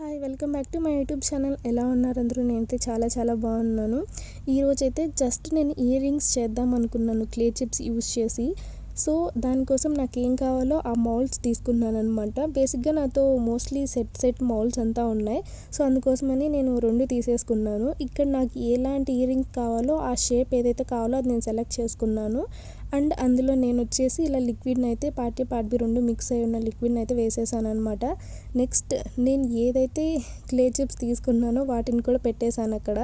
Hi welcome back to my YouTube channel. ఎలా ఉన్నారు అందరూ? నేనైతే చాలా బాగున్నాను. ఈరోజైతే జస్ట్ నేను ఇయర్ రింగ్స్ చేద్దాం అనుకున్నాను క్లే చిప్స్ యూస్ చేసి. సో దానికోసం నాకు ఏం కావాలో ఆ మౌల్డ్స్ తీసుకున్నాను అనమాట. బేసిక్గా నాతో మోస్ట్లీ సెట్ మౌల్డ్స్ అంతా ఉన్నాయి. సో అందుకోసమని నేను 2 తీసేసుకున్నాను. ఇక్కడ నాకు ఎలాంటి ఇయర్ రింగ్స్ కావాలో ఆ షేప్ ఏదైతే కావాలో అది నేను సెలెక్ట్ చేసుకున్నాను. అండ్ అందులో నేను వచ్చేసి ఇలా లిక్విడ్ని అయితే పార్ట్ బి 2 మిక్స్ అయి ఉన్న లిక్విడ్ని అయితే వేసేసాను అనమాట. నెక్స్ట్ నేను ఏదైతే క్లే చిప్స్ తీసుకున్నానో వాటిని కూడా పెట్టేశాను అక్కడ.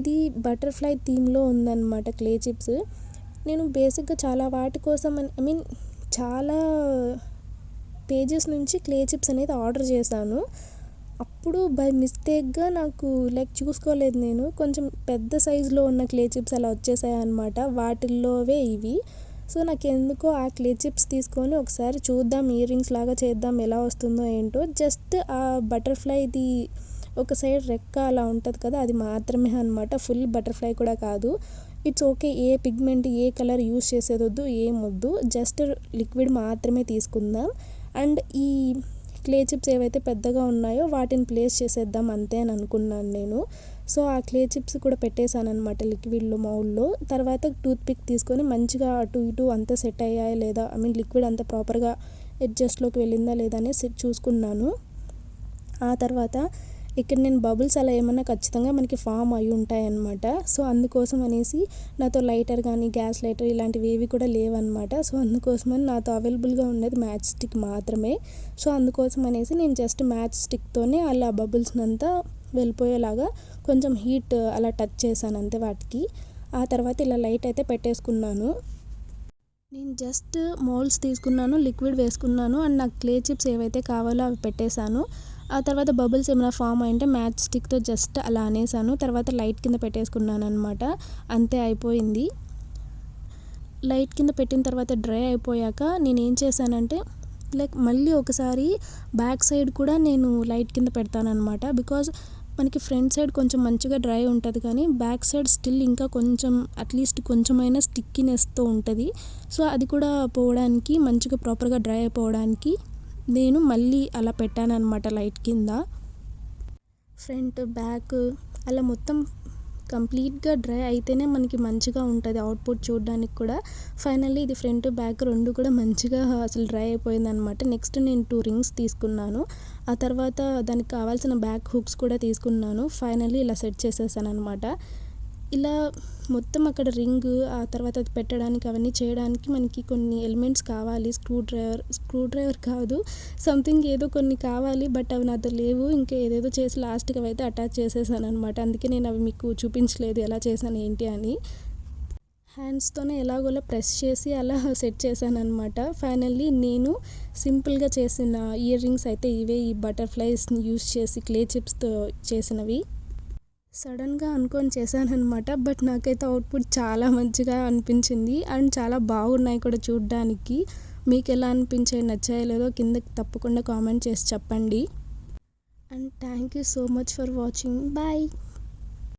ఇది బటర్ఫ్లై థీమ్లో ఉందన్నమాట క్లే చిప్స్. నేను బేసిక్గా చాలా వాటి కోసం చాలా పేజెస్ నుంచి క్లే చిప్స్ అనేది ఆర్డర్ చేశాను. అప్పుడు బై మిస్టేక్గా నాకు చూసుకోలేదు, నేను కొంచెం పెద్ద సైజులో ఉన్న క్లే చిప్స్ అలా వచ్చేసాయి అనమాట. వాటిల్లోవే ఇవి. సో నాకు ఎందుకో ఆ క్లే చిప్స్ తీసుకొని ఒకసారి చూద్దాం, ఇయర్ రింగ్స్ లాగా చేద్దాం, ఎలా వస్తుందో ఏంటో. జస్ట్ ఆ బటర్ఫ్లైది ఒక సైడ్ రెక్క అలా ఉంటుంది కదా, అది మాత్రమే అనమాట. ఫుల్ బటర్ఫ్లై కూడా కాదు. It's okay, A pigment A colour use చేసేది వద్దు, ఏమొద్దు, జస్ట్ లిక్విడ్ మాత్రమే తీసుకుందాం. అండ్ ఈ క్లే చిప్స్ ఏవైతే పెద్దగా ఉన్నాయో వాటిని ప్లేస్ చేసేద్దాం అంతే అని అనుకున్నాను నేను. సో ఆ క్లే చిప్స్ కూడా పెట్టేశాను అనమాట లిక్విడ్లో, మౌల్లో. తర్వాత టూత్ పిక్ తీసుకొని మంచిగా అటు ఇటు అంతా సెట్ అయ్యాయా లేదా, లిక్విడ్ అంతా ప్రాపర్గా ఎడ్జస్ట్లోకి వెళ్ళిందా లేదా అనేది చూసుకున్నాను. ఆ తర్వాత ఇక్కడ నేను బబుల్స్ అలా ఏమన్నా ఖచ్చితంగా మనకి ఫామ్ అయి ఉంటాయి అన్నమాట. సో అందుకోసం అనేసి నాతో లైటర్ కానీ గ్యాస్ లైటర్ ఇలాంటివి ఏవి కూడా లేవన్నమాట. సో అందుకోసమని నాతో అవైలబుల్గా ఉన్నది మ్యాచ్ స్టిక్ మాత్రమే. సో అందుకోసం అనేసి నేను జస్ట్ మ్యాచ్ స్టిక్తోనే అలా బబుల్స్ని అంతా వెళ్ళిపోయేలాగా కొంచెం హీట్ అలా టచ్ చేశాను అంతే వాటికి. ఆ తర్వాత ఇలా లైట్ అయితే పెట్టేసుకున్నాను. నేను జస్ట్ మౌల్డ్స్ తీసుకున్నాను, లిక్విడ్ వేసుకున్నాను, అండ్ నాకు క్లే చిప్స్ ఏవైతే కావాలో అవి పెట్టేశాను. ఆ తర్వాత బబుల్స్ ఏమైనా ఫామ్ అయింటే మ్యాచ్ స్టిక్తో జస్ట్ అలా అనేసాను. తర్వాత లైట్ కింద పెట్టేసుకున్నాను అనమాట. అంతే, అయిపోయింది. లైట్ కింద పెట్టిన తర్వాత డ్రై అయిపోయాక నేను ఏం చేశానంటే మళ్ళీ ఒకసారి బ్యాక్ సైడ్ కూడా నేను లైట్ కింద పెడతానమాట. బికాజ్ మనకి ఫ్రంట్ సైడ్ కొంచెం మంచిగా డ్రై ఉంటుంది, కానీ బ్యాక్ సైడ్ స్టిల్ ఇంకా కొంచెం అట్లీస్ట్ కొంచెమైనా స్టిక్కినెస్తో ఉంటుంది. సో అది కూడా పోవడానికి, మంచిగా ప్రాపర్గా డ్రై అయిపోవడానికి నేను మళ్ళీ అలా పెట్టాను అనమాట లైట్ కింద. ఫ్రంట్ బ్యాక్ అలా మొత్తం కంప్లీట్గా డ్రై అయితేనే మనకి మంచిగా ఉంటుంది అవుట్పుట్ చూడడానికి కూడా. ఫైనల్లీ ఇది ఫ్రంట్ బ్యాక్ 2 కూడా మంచిగా అసలు డ్రై అయిపోయింది అనమాట. నెక్స్ట్ నేను 2 రింగ్స్ తీసుకున్నాను. ఆ తర్వాత దానికి కావాల్సిన బ్యాక్ హుక్స్ కూడా తీసుకున్నాను. ఫైనల్లీ ఇలా సెట్ చేసేసాను అనమాట. ఇలా మొత్తం అక్కడ రింగ్, ఆ తర్వాత అది పెట్టడానికి అవన్నీ చేయడానికి మనకి కొన్ని ఎలిమెంట్స్ కావాలి. స్క్రూ డ్రైవర్ కాదు, సంథింగ్ ఏదో కొన్ని కావాలి, బట్ అవి నాతో లేవు. ఇంకా ఏదేదో చేసి లాస్ట్కి అవి అయితే అటాచ్ చేసేసాను అనమాట. అందుకే నేను అవి మీకు చూపించలేదు ఎలా చేశాను ఏంటి అని. హ్యాండ్స్తోనే ఎలాగోలా ప్రెస్ చేసి అలా సెట్ చేశాను అనమాట. ఫైనల్లీ నేను సింపుల్గా చేసిన ఇయర్ రింగ్స్ అయితే ఇవే, ఈ బటర్ఫ్లైస్ని యూస్ చేసి క్లే చిప్స్తో చేసినవి. సడన్గా అనుకొని చేశానమాట. బట్ నాకైతే అవుట్పుట్ చాలా మంచిగా అనిపించింది అండ్ చాలా బాగున్నాయి కూడా చూడ్డానికి. మీకు ఎలా అనిపించాయి, నచ్చాయో లేదో కింద తప్పకుండా కామెంట్ చేసి చెప్పండి. And thank you so much for watching. Bye.